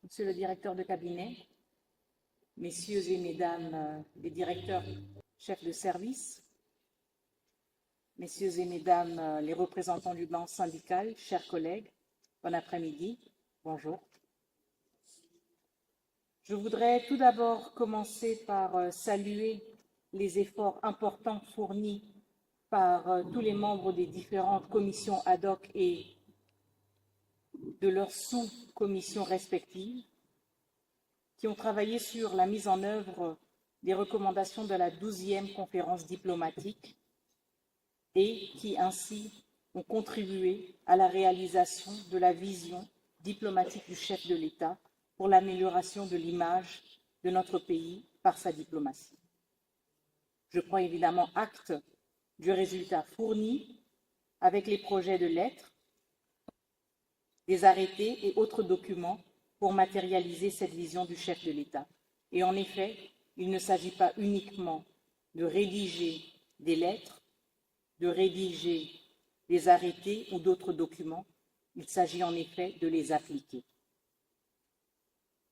Monsieur le directeur de cabinet, messieurs et mesdames les directeurs chefs de service, messieurs et mesdames les représentants du banc syndical, chers collègues, bon après-midi, bonjour. Je voudrais tout d'abord commencer par saluer les efforts importants fournis par tous les membres des différentes commissions ad hoc et de leurs sous-commissions respectives qui ont travaillé sur la mise en œuvre des recommandations de la 12e conférence diplomatique et qui ainsi ont contribué à la réalisation de la vision diplomatique du chef de l'État pour l'amélioration de l'image de notre pays par sa diplomatie. Je prends évidemment acte du résultat fourni avec les projets de lettres, des arrêtés et autres documents pour matérialiser cette vision du chef de l'État. Et en effet, il ne s'agit pas uniquement de rédiger des lettres, de rédiger des arrêtés ou d'autres documents, il s'agit en effet de les appliquer.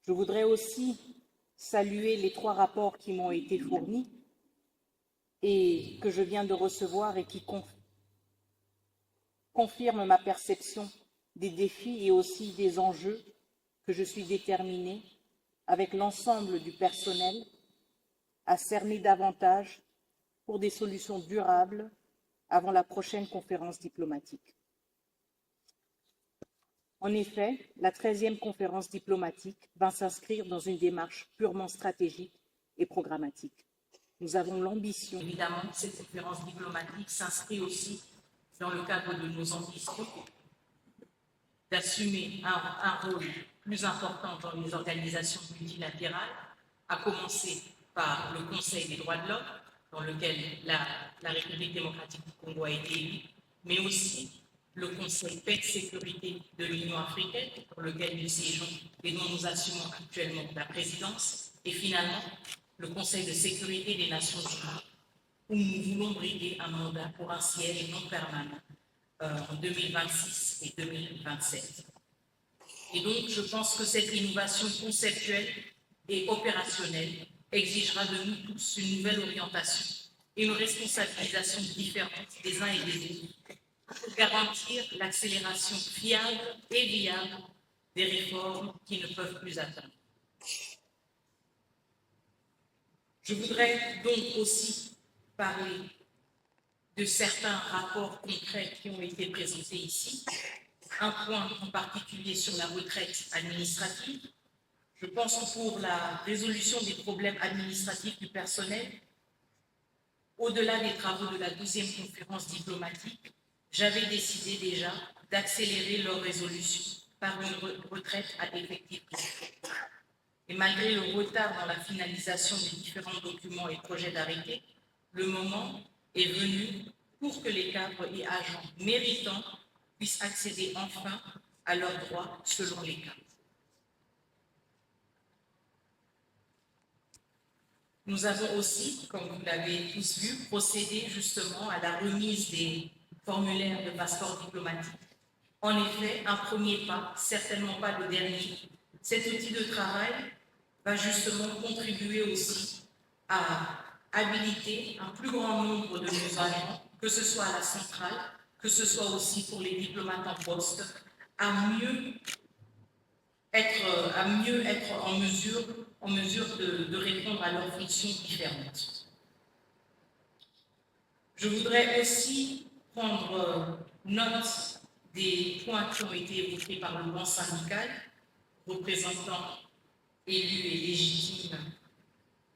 Je voudrais aussi saluer les 3 rapports qui m'ont été fournis et que je viens de recevoir et qui confirment ma perception des défis et aussi des enjeux que je suis déterminée, avec l'ensemble du personnel, à cerner davantage pour des solutions durables avant la prochaine conférence diplomatique. En effet, la 13e conférence diplomatique va s'inscrire dans une démarche purement stratégique et programmatique. Nous avons l'ambition. Évidemment, cette conférence diplomatique s'inscrit aussi dans le cadre de nos ambitions d'assumer un rôle plus important dans les organisations multilatérales, à commencer par le Conseil des droits de l'homme, dans lequel la République démocratique du Congo a été élue, mais aussi le Conseil paix et sécurité de l'Union africaine, pour lequel nous siégeons et dont nous assumons actuellement la présidence, et finalement le Conseil de sécurité des Nations unies, où nous voulons briguer un mandat pour un siège non permanent en 2026 et 2027. Et donc, je pense que cette innovation conceptuelle et opérationnelle exigera de nous tous une nouvelle orientation et une responsabilisation différente des uns et des autres pour garantir l'accélération fiable et viable des réformes qui ne peuvent plus attendre. Je voudrais donc aussi parler de certains rapports concrets qui ont été présentés ici. Un point en particulier sur la retraite administrative. Je pense que pour la résolution des problèmes administratifs du personnel, au-delà des travaux de la 12e conférence diplomatique, j'avais décidé déjà d'accélérer leur résolution par une retraite à effectif plein. Et malgré le retard dans la finalisation des différents documents et projets d'arrêté, le moment est venu pour que les cadres et agents méritants puissent accéder enfin à leurs droits selon les cas. Nous avons aussi, comme vous l'avez tous vu, procédé justement à la remise des formulaires de passeport diplomatique. En effet, un premier pas, certainement pas le dernier. Cet outil de travail va justement contribuer aussi à habiliter un plus grand nombre de nos agents, que ce soit à la centrale, que ce soit aussi pour les diplomates en poste, à mieux être en mesure de répondre à leurs fonctions différentes. Je voudrais aussi prendre note des points qui ont été évoqués par le banc syndical, représentant élus et légitimes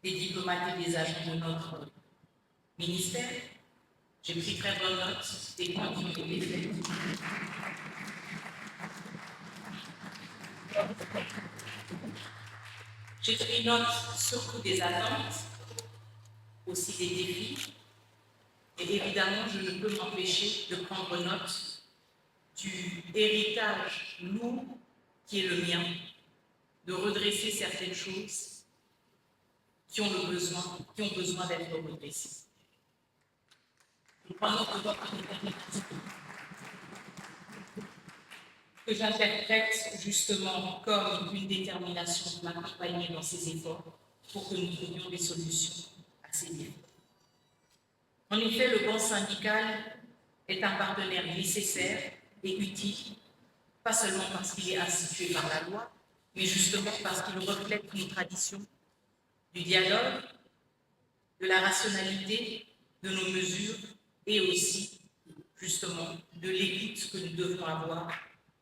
des diplomates et des agents de notre ministère. J'ai pris très bonne note des points qui ont été faits. J'ai pris note surtout des attentes, aussi des défis, et évidemment, je ne peux m'empêcher de prendre note du héritage lourd qui est le mien, de redresser certaines choses qui ont besoin d'être redressées. Je prends note de votre que j'interprète justement comme une détermination de m'accompagner dans ces efforts pour que nous trouvions des solutions à ces défis. En effet, le banc syndical est un partenaire nécessaire et utile, pas seulement parce qu'il est institué par la loi, mais justement parce qu'il reflète une tradition du dialogue, de la rationalité de nos mesures et aussi, justement, de l'écoute que nous devons avoir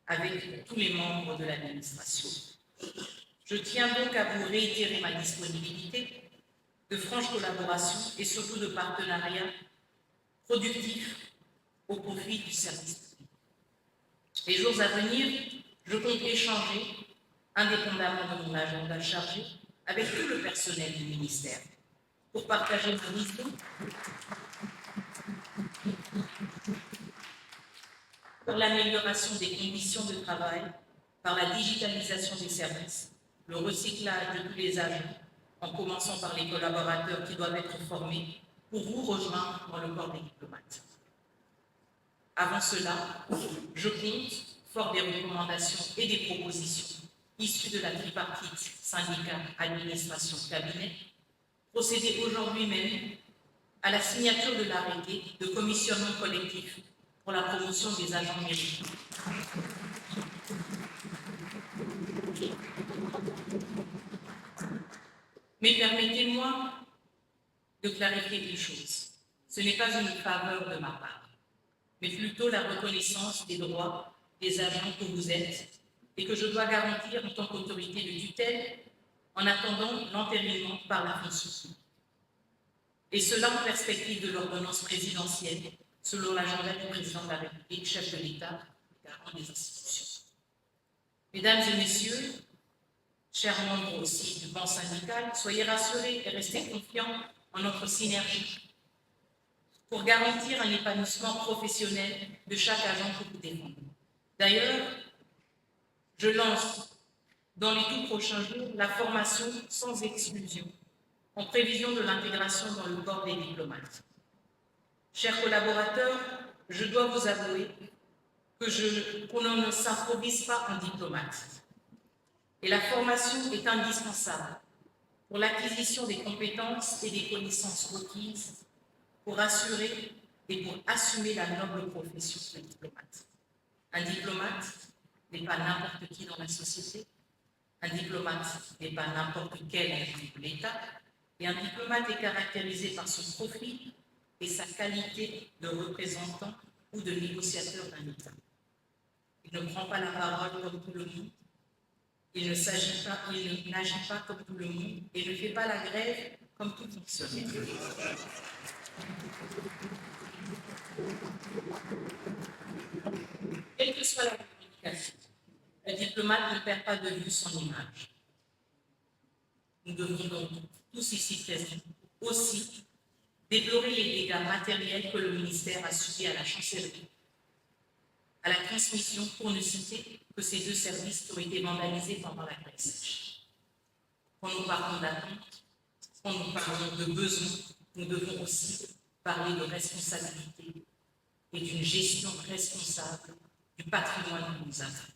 avec tous les membres de l'administration. Je tiens donc à vous réitérer ma disponibilité de franche collaboration et surtout de partenariat productif au profit du service public. Les jours à venir, je compte échanger, indépendamment de mon agenda chargé, avec tout le personnel du ministère pour partager nos visions pour l'amélioration des conditions de travail, par la digitalisation des services, le recyclage de tous les agents, en commençant par les collaborateurs qui doivent être formés pour vous rejoindre dans le corps des diplomates. Avant cela, je compte, fort des recommandations et des propositions issues de la tripartite syndicat, administration, cabinet, procéder aujourd'hui même à la signature de l'arrêté de commissionnement collectif pour la promotion des agents méritants. Mais permettez-moi de clarifier les choses. Ce n'est pas une faveur de ma part, mais plutôt la reconnaissance des droits des agents que vous êtes et que je dois garantir en tant qu'autorité de tutelle en attendant l'entérinement par la fonction publique. Et cela en perspective de l'ordonnance présidentielle selon l'agenda du président de la République, chef de l'État, garant des institutions. Mesdames et messieurs, chers membres aussi du banc syndical, soyez rassurés et restez confiants en notre synergie pour garantir un épanouissement professionnel de chaque agent que vous défendez. D'ailleurs, je lance dans les tout prochains jours la formation sans exclusion en prévision de l'intégration dans le corps des diplomates. Chers collaborateurs, je dois vous avouer qu'on ne s'improvise pas en diplomate. Et la formation est indispensable pour l'acquisition des compétences et des connaissances requises pour assurer et pour assumer la noble profession de diplomate. Un diplomate n'est pas n'importe qui dans la société, un diplomate n'est pas n'importe quel agent de l'État, et un diplomate est caractérisé par son profil et sa qualité de représentant ou de négociateur d'un État. Il ne prend pas la parole comme tout le monde, il n'agit pas comme tout le monde et ne fait pas la grève comme tout fonctionnaire. Quelle que soit la communication, le diplomate ne perd pas de vue son image. Nous devons donc, tous ici présents, aussi déplorer les dégâts matériels que le ministère a subis à la chancellerie, à la transmission, pour ne citer que ces deux services qui ont été vandalisés pendant la grève sèche. Quand nous parlons d'attente, quand nous parlons de besoins, nous devons aussi parler de responsabilité et d'une gestion responsable du patrimoine que nous avons.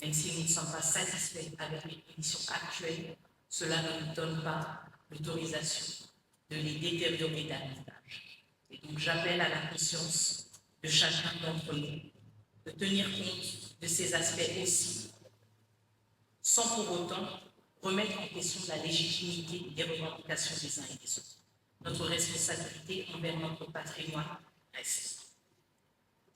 Même si nous ne sommes pas satisfaits avec les conditions actuelles, cela ne nous donne pas l'autorisation de les détériorer davantage. Et donc j'appelle à la conscience de chacun d'entre nous de tenir compte de ces aspects aussi, sans pour autant remettre en question la légitimité des revendications des uns et des autres. Notre responsabilité envers notre patrimoine reste.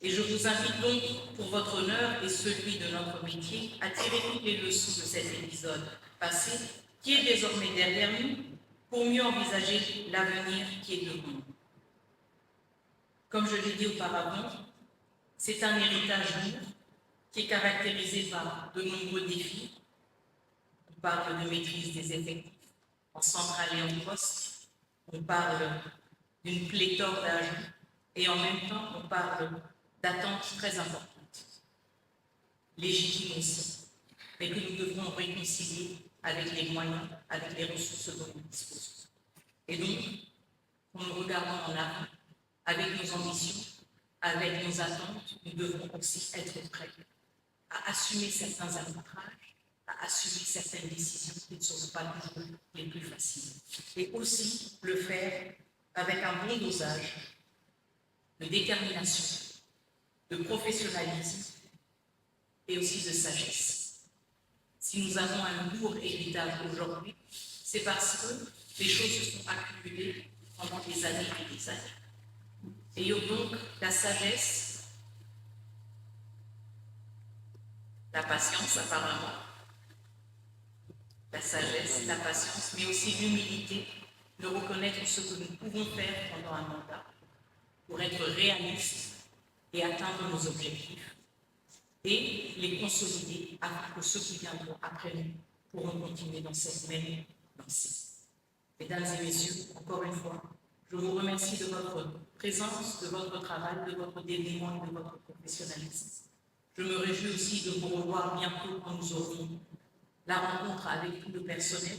Et je vous invite donc, pour votre honneur et celui de notre métier, à tirer toutes les leçons de cet épisode passé, qui est désormais derrière nous, pour mieux envisager l'avenir qui est devant nous. Comme je l'ai dit auparavant, c'est un héritage lourd qui est caractérisé par de nombreux défis. On parle de maîtrise des effectifs en centrale et en poste, on parle d'une pléthore d'agents et en même temps on parle d'attentes très importantes, légitimes aussi, mais que nous devrons réconcilier avec les moyens, avec les ressources dont nous disposons. Et donc, en nous regardant en avant, avec nos ambitions, avec nos attentes, nous devons aussi être prêts à assumer certains arbitrages, à assumer certaines décisions qui ne sont pas toujours les plus faciles. Et aussi le faire avec un bon dosage de détermination, de professionnalisme et aussi de sagesse. Si nous avons un lourd héritage aujourd'hui, c'est parce que les choses se sont accumulées pendant des années et des années. Ayons donc la sagesse, la patience apparemment, la sagesse, la patience, mais aussi l'humilité de reconnaître ce que nous pouvons faire pendant un mandat pour être réalistes et atteindre nos objectifs et les consolider afin que ceux qui viendront après nous pourront continuer dans cette même lancée. Mesdames et messieurs, encore une fois, je vous remercie de votre présence, de votre travail, de votre dévouement et de votre professionnalisme. Je me réjouis aussi de vous revoir bientôt quand nous aurons la rencontre avec tout le personnel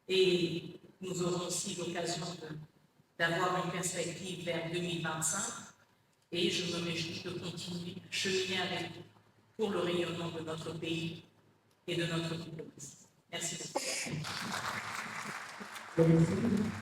et nous aurons aussi l'occasion d'avoir une perspective vers 2025 et je me réjouis de continuer à cheminer avec vous pour le rayonnement de notre pays et de notre diplomatie. Merci beaucoup.